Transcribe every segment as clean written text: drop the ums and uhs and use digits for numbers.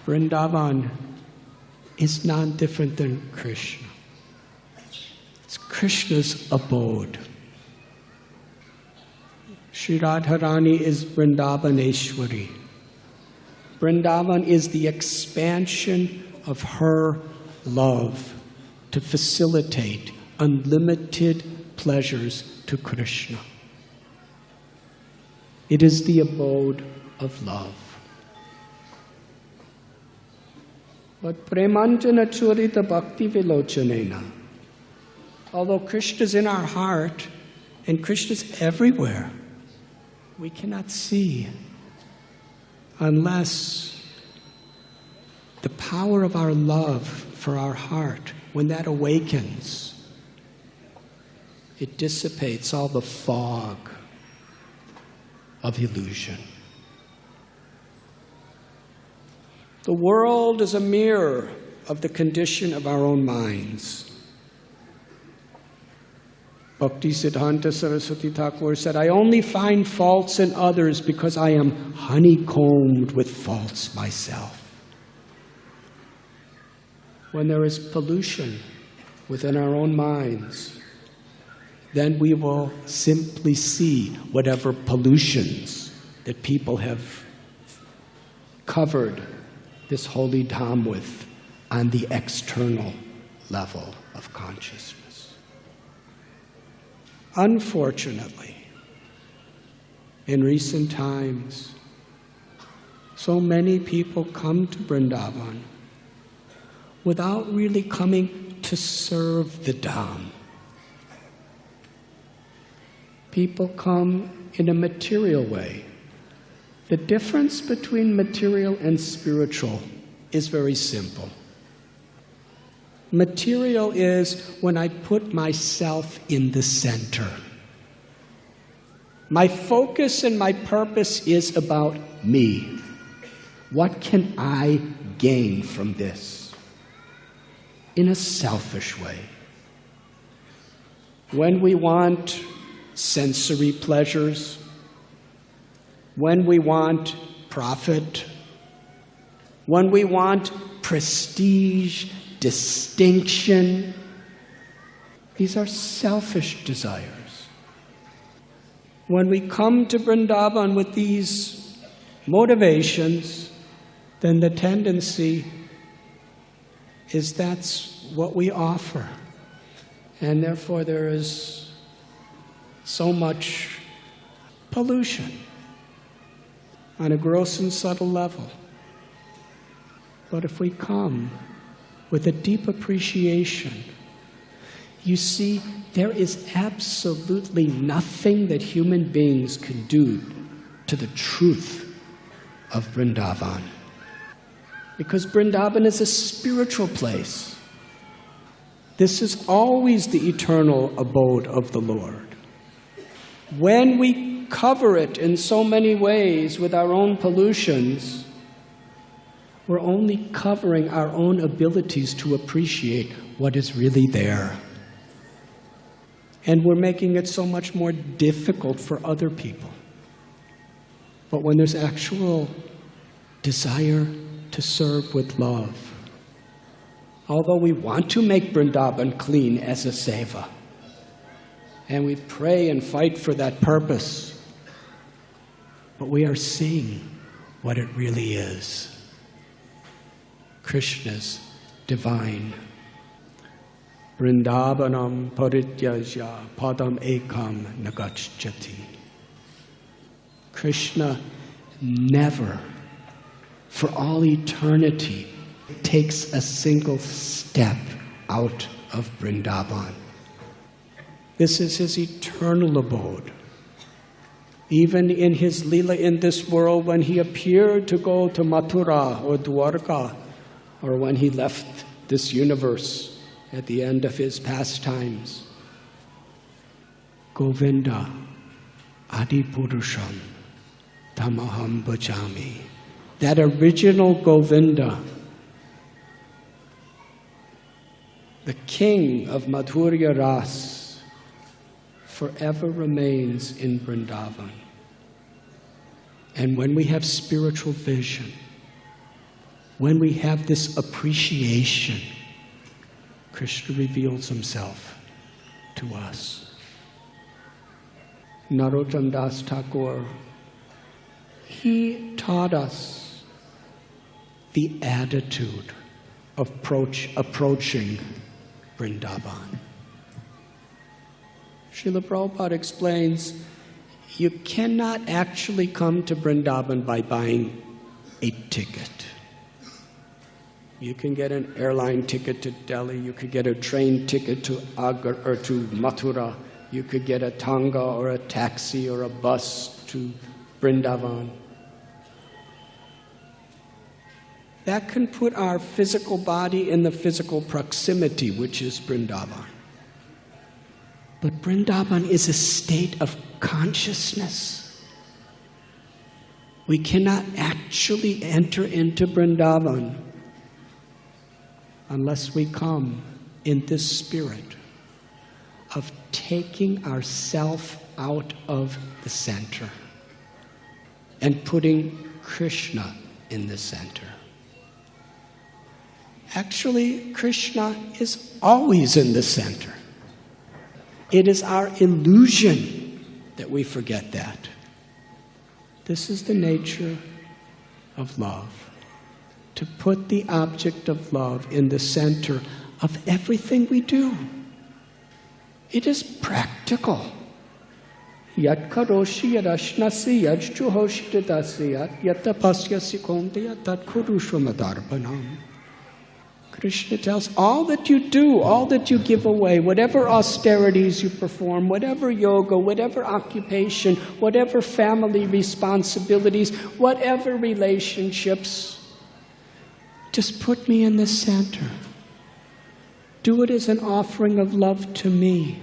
Vrindavan is none different than Krishna. It's Krishna's abode. Sri Radharani is Vrindavaneshwari. Brindavan is the expansion of her love to facilitate unlimited pleasures to Krishna. It is the abode of love. But premanjana churita bhakti vilochanena. Although Krishna is in our heart and Krishna is everywhere, we cannot see unless the power of our love for our heart, when that awakens, it dissipates all the fog of illusion. The world is a mirror of the condition of our own minds. Bhakti Siddhanta Saraswati Thakur said, I only find faults in others because I am honeycombed with faults myself. When there is pollution within our own minds, then we will simply see whatever pollutions that people have covered this holy Dham with on the external level of consciousness. Unfortunately, in recent times, so many people come to Brindavan without really coming to serve the Dham. People come in a material way. The difference between material and spiritual is very simple. Material is when I put myself in the center. My focus and my purpose is about me. What can I gain from this? In a selfish way. When we want sensory pleasures, when we want profit, when we want prestige, distinction, these are selfish desires. When we come to Brindavan with these motivations, then the tendency is that's what we offer. And therefore there is so much pollution on a gross and subtle level. But if we come with a deep appreciation, you see, there is absolutely nothing that human beings can do to the truth of Brindavan. Because Brindavan is a spiritual place. This is always the eternal abode of the Lord. When we cover it in so many ways with our own pollutions, we're only covering our own abilities to appreciate what is really there. And we're making it so much more difficult for other people. But when there's actual desire to serve with love, although we want to make Brindavan clean as a seva, and we pray and fight for that purpose, but we are seeing what it really is. Krishna's divine. Vṛndāvanaṁ parityajya padam ekaṁ gacchati. Krishna never, for all eternity, takes a single step out of Brindavan. This is his eternal abode. Even in his lila in this world, when he appeared to go to Mathura or Dwarka, or when he left this universe at the end of his pastimes, Govinda, adi-purusam, aham bhajami. That original Govinda, the king of madhurya-rasa, forever remains in Brindavan. And when we have spiritual vision, when we have this appreciation, Krishna reveals himself to us. Narottam Das Thakur, he taught us the attitude of approaching Vrindavan. Srila Prabhupada explains, you cannot actually come to Vrindavan by buying a ticket. You can get an airline ticket to Delhi, you could get a train ticket to Agra or to Mathura, you could get a tanga or a taxi or a bus to Brindavan. That can put our physical body in the physical proximity, which is Brindavan. But Brindavan is a state of consciousness. We cannot actually enter into Brindavan unless we come in this spirit of taking ourself out of the center and putting Krishna in the center. Actually, Krishna is always in the center. It is our illusion that we forget that. This is the nature of love. To put the object of love in the center of everything we do. It is practical. Yat karoshi yadashnasi yajjuhoshi tadasiyat yatapasyasi kondiya tat kurushamadharpanam. Krishna tells, all that you do, all that you give away, whatever austerities you perform, whatever yoga, whatever occupation, whatever family responsibilities, whatever relationships, just put me in the center. Do it as an offering of love to me.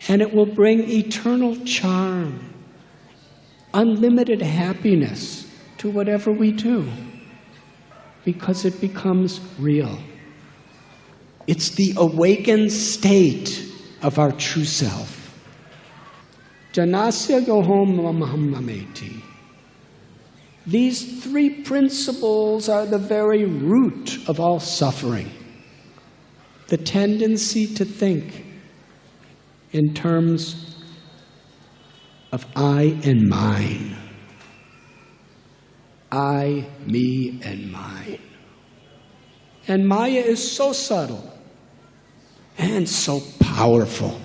And it will bring eternal charm, unlimited happiness to whatever we do. Because it becomes real. It's the awakened state of our true self. Janasya gohom mamaham mameti. These three principles are the very root of all suffering. The tendency to think in terms of I and mine. I, me, and mine. And Maya is so subtle and so powerful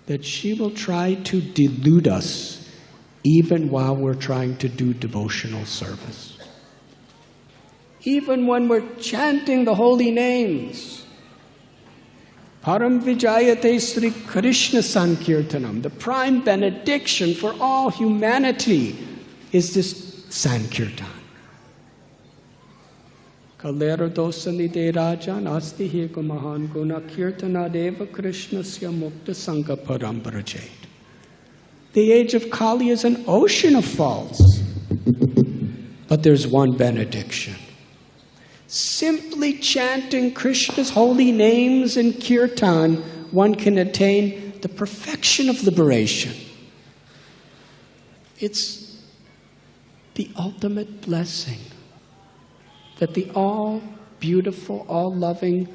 that she will try to delude us even while we're trying to do devotional service. Even when we're chanting the holy names. Param vijayate Sri Krishna Sankirtanam, the prime benediction for all humanity is this Sankirtan. Kalera dosanide rajan asti heko mahan guna kirtana deva krishnasya mukta sangha paramparajait. The age of Kali is an ocean of faults. But there's one benediction. Simply chanting Krishna's holy names in kirtan, one can attain the perfection of liberation. It's the ultimate blessing that the all-beautiful, all-loving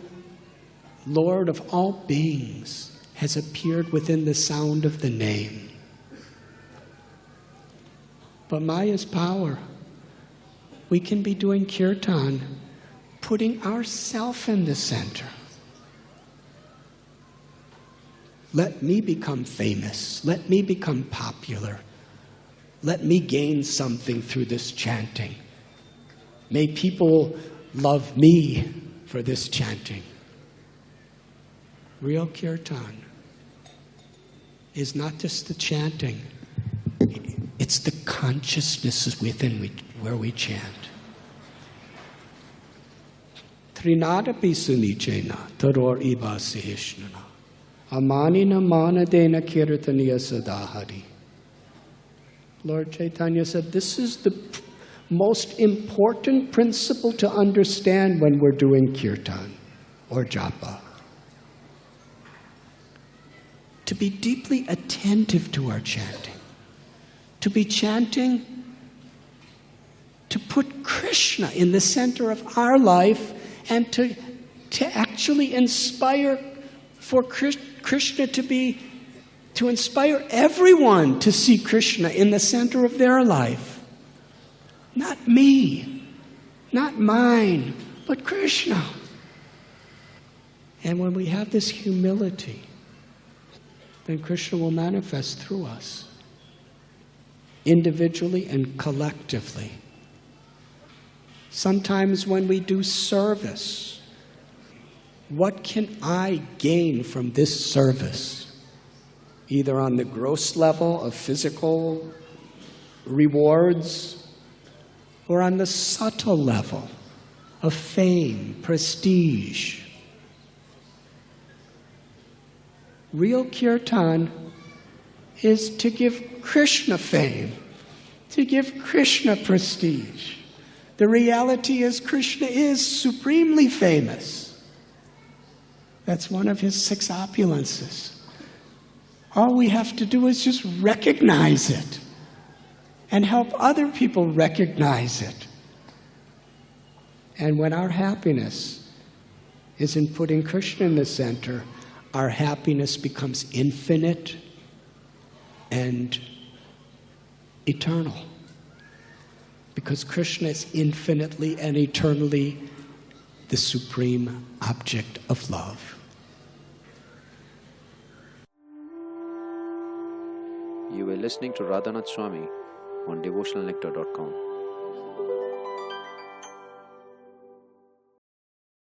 Lord of all beings has appeared within the sound of the name. But Maya's power, we can be doing kirtan, putting ourself in the center. Let me become famous. Let me become popular. Let me gain something through this chanting. May people love me for this chanting. Real kirtan is not just the chanting, it's the consciousness within where we chant. Trinadapi sunichena taror iba siheshnana amanina manadena kirtaniya sadahari. Lord Chaitanya said, this is the most important principle to understand when we're doing kirtan or japa. To be deeply attentive to our chanting. To be chanting, to put put Krishna in the center of our life and to actually inspire for Krishna to inspire everyone to see Krishna in the center of their life. Not me, not mine, but Krishna. And when we have this humility, then Krishna will manifest through us, individually and collectively. Sometimes when we do service, what can I gain from this service? Either on the gross level of physical rewards, or on the subtle level of fame, prestige. Real kirtan is to give Krishna fame, to give Krishna prestige. The reality is Krishna is supremely famous. That's one of his 6 opulences. All we have to do is just recognize it and help other people recognize it. And when our happiness is in putting Krishna in the center, our happiness becomes infinite and eternal. Because Krishna is infinitely and eternally the supreme object of love. You were listening to Radhanath Swami on devotionalnectar.com.